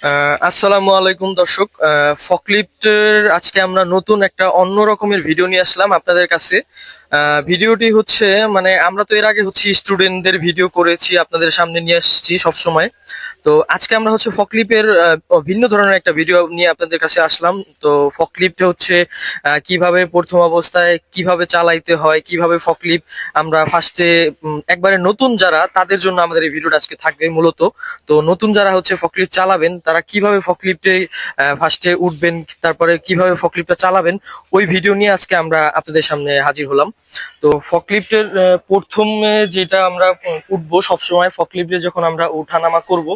আসসালামু আলাইকুম দর্শক। ফকলিফটের আজকে আমরা নতুন একটা অন্য রকমের ভিডিও নিয়ে আসলাম আপনাদের কাছে। ভিডিওটি হচ্ছে মানে আমরা তো এর আগে হচ্ছে স্টুডেন্টদের ভিডিও করেছি, আপনাদের সামনে নিয়ে আসছি সব সময়। তো আজকে আমরা হচ্ছে ফকলিফের ভিন্ন ধরনের একটা ভিডিও নিয়ে আপনাদের কাছে আসলাম। তো ফকলিফট হচ্ছে কিভাবে প্রথম অবস্থায় কিভাবে চালাইতে হয়, কিভাবে ফকলিফট আমরা ফার্স্টে একবারে নতুন যারা তাদের জন্য আমাদের এই ভিডিওটা আজকে থাকবে মূলত। তো নতুন যারা হচ্ছে ফকলিফট চালাবেন তারা কিভাবে ফকলিফটে ফার্স্টে উঠবেন, তারপরে কিভাবে ফকলিফটটা চালাবেন, ওই ভিডিও নিয়ে আজকে আমরা আপনাদের সামনে হাজির হলাম। তো ফকলিফটের প্রথমে যেটা আমরা উঠবো, সবসময় ফকলিফটে যখন আমরা ওঠানামা করব,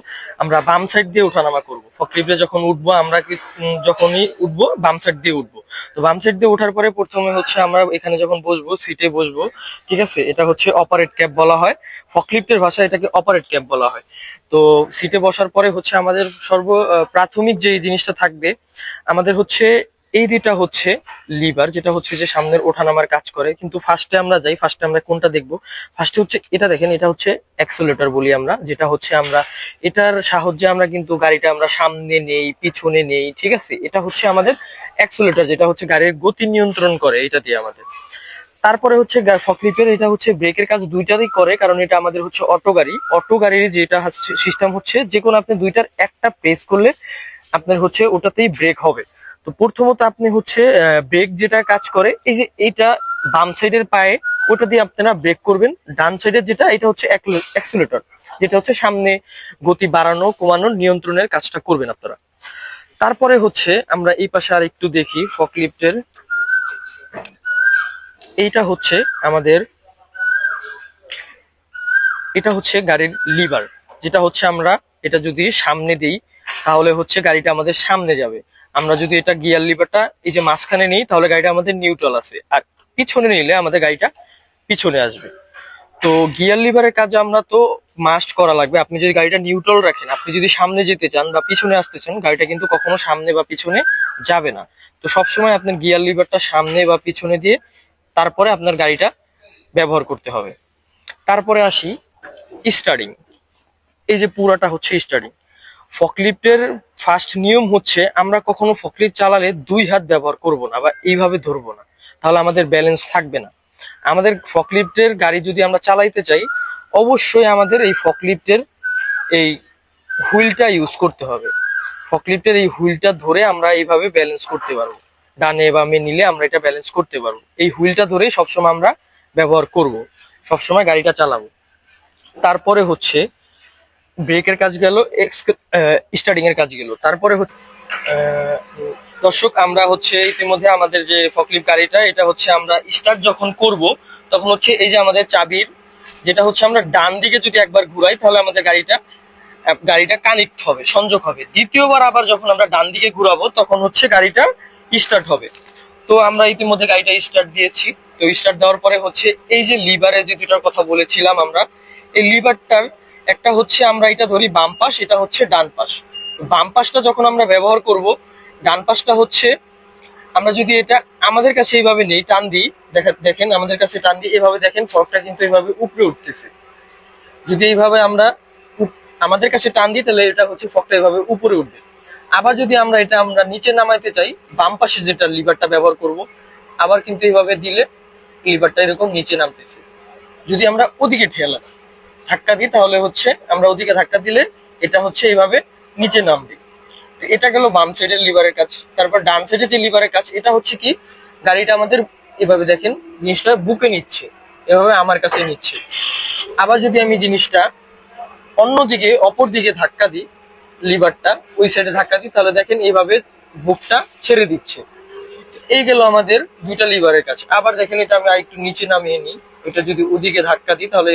আমরা বাম সাইড দিয়ে ওঠানামা করব। ফকলিফটে যখন উঠবো আমরা যখনই উঠবো বাম সাইড দিয়ে উঠবো। তো বাম সাইড দিয়ে ওঠার পরে প্রথমে হচ্ছে আমরা এখানে যখন বসবো, সিটে বসবো, ঠিক আছে, এটা হচ্ছে অপারেট ক্যাপ বলা হয়। ফকলিফটের ভাষায় এটাকে অপারেট ক্যাপ বলা হয়। তো সিটে বসার পরে হচ্ছে আমাদের প্রাথমিক যে জিনিসটা থাকবে, আমাদের হচ্ছে এই দুইটা হচ্ছে লিভার, যেটা হচ্ছে যে সামনের ওঠানামার কাজ করে। কিন্তু ফার্স্টে আমরা কোনটা দেখবো? ফার্স্টে হচ্ছে এটা দেখেন, এটা হচ্ছে অ্যাক্সেলেটর বলি আমরা, যেটা হচ্ছে আমরা এটার সাহায্যে আমরা কিন্তু গাড়িটা আমরা সামনে নেই, পিছনে নেই, ঠিক আছে। এটা হচ্ছে আমাদের অ্যাক্সেলেটর, যেটা হচ্ছে গাড়ির গতি নিয়ন্ত্রণ করে এটা দিয়ে আমাদের। তারপরে হচ্ছে ফকলিফের এটা হচ্ছে ব্রেকের কাজ দুইটারই করে, কারণ এটা আমাদের হচ্ছে অটো গাড়ির যেটা সিস্টেম হচ্ছে, যে কোনো আপনি দুইটার একটা প্রেস করলে আপনার হচ্ছে ওটাতেই ব্রেক হবে। তো প্রথমত আপনি হচ্ছে ব্রেক যেটা কাজ করে, এই যে এইটা বাম সাইডের পায়ে, ওটা দিয়ে আপনারা ব্রেক করবেন। ডান সাইডের যেটা, এটা হচ্ছে অ্যাক্সিলেটর, যেটা হচ্ছে সামনে গতি বাড়ানো কমানোর নিয়ন্ত্রণের কাজটা করবেন আপনারা। তারপরে হচ্ছে আমরা এই পাশে আর একটু দেখি ফকলিফটের। এইটা হচ্ছে আমাদের, এটা হচ্ছে গাড়ির লিভার, যেটা হচ্ছে আমরা এটা যদি সামনে দিই তাহলে হচ্ছে গাড়িটা আমাদের সামনে যাবে। আমরা যদি এটা গিয়ার লিভারটা এই যে মাঝখানে নিই তাহলে গাড়িটা আমাদের নিউট্রাল আছে, আর পিছনে নিলে আমাদের গাড়িটা পিছনে আসবে। তো গিয়ার লিভারের কাজ আমরা তো মাস্ট করা লাগবে। আপনি যদি গাড়িটা নিউট্রাল রাখেন, আপনি যদি সামনে যেতে চান বা পিছনে আসতে চান, গাড়িটা কিন্তু কখনো সামনে বা পিছনে যাবে না। তো সবসময় আপনার গিয়ার লিভারটা সামনে বা পিছনে দিয়ে তারপরে আপনার গাড়িটা ব্যবহার করতে হবে। তারপরে আসি স্টার্টিং। এই যে পুরাটা হচ্ছে স্টার্টিং। ফকলিফটের ফার্স্ট নিয়ম হচ্ছে আমরা কখনো ফকলিফট চালালে দুই হাত ব্যবহার করব না বা এইভাবে ধরবো না, তাহলে আমাদের ব্যালেন্স থাকবে না। আমাদের ফকলিফটের গাড়ি যদি আমরা চালাইতে চাই, অবশ্যই আমাদের এই ফকলিফটের এই হুইলটা ইউজ করতে হবে। ফকলিফটের এই হুইলটা ধরে আমরা এইভাবে ব্যালেন্স করতে পারবো। ডানে বামে নিলে আমরা এটা ব্যালেন্স করতে পারবো। এই হুইলটা ধরেই সবসময় আমরা ব্যবহার করব, সবসময় গাড়িটা চালাবো। তারপরে হচ্ছে ব্রেকের কাজ গেল, স্টার্টিং এর কাজ গেল। তারপরে আহ, দর্শক, আমরা হচ্ছে ইতিমধ্যে আমাদের যে ফকলিফট গাড়িটা, এটা হচ্ছে আমরা স্টার্ট যখন করব তখন হচ্ছে এই যে আমাদের চাবির, যেটা হচ্ছে আমরা ডান দিকে যদি একবার ঘুরাই তাহলে আমাদের গাড়িটা কানেক্ট হবে, সংযোগ হবে। দ্বিতীয়বার আবার যখন আমরা ডান দিকে ঘুরাবো তখন হচ্ছে গাড়িটা স্টার্ট হবে। তো আমরা ইতিমধ্যে গাড়িটা স্টার্ট দিয়েছি। তো স্টার্ট দেওয়ার পরে হচ্ছে এই যে লিভারের যে দুটার কথা বলেছিলাম আমরা, এই লিভারটার একটা হচ্ছে আমরা এটা ধরি বাম পাশ, এটা হচ্ছে ডান পাশ। বাম পাশটা যখন আমরা ব্যবহার করব, ডান পাশটা হচ্ছে আমরা যদি এটা আমাদের কাছে এইভাবে নেই, টান দিই, দেখেন আমাদের কাছে টান দিই এভাবে, দেখেন ফর্কটা কিন্তু এইভাবে উপরে উঠতেছে। যদি এইভাবে আমরা আমাদের কাছে টান দিই তাহলে এটা হচ্ছে ফকটা এভাবে উপরে উঠবে। আবার যদি আমরা নিচে নামাইতে চাই, বাম পাশে যেটা লিভারটা ব্যবহার করব, আবার কিন্তু এইভাবে দিলে লিভারটা এরকম নিচে নামতেছে। যদি আমরা ওদিকে ধাক্কা দিই তাহলে হচ্ছে আমরা ওদিকে ধাক্কা দিলে এটা হচ্ছে এইভাবে নিচে নামবে। এটা গেল বাম সাইডের লিভারের কাজ। তারপর ডান সাইডে যে লিভারের কাজ, এটা হচ্ছে কি, গাড়িটা আমাদের এভাবে দেখেন জিনিসটা বুকে নিচ্ছে, এভাবে আমার কাছে নিচ্ছে। আবার যদি আমি জিনিসটা অন্যদিকে অপর দিকে ধাক্কা দিই, লিভারটা ওই সাইডে ধাক্কা দিই, তাহলে দেখেন এইভাবে বুকটা ছেড়ে দিচ্ছে। এই গেল আমাদের দুইটা লিভারের কাজ। আবার দেখেন এটা আমি আরেকটু নিচে নামিয়ে নিই, এটা যদি ওদিকে ধাক্কা দিই তাহলে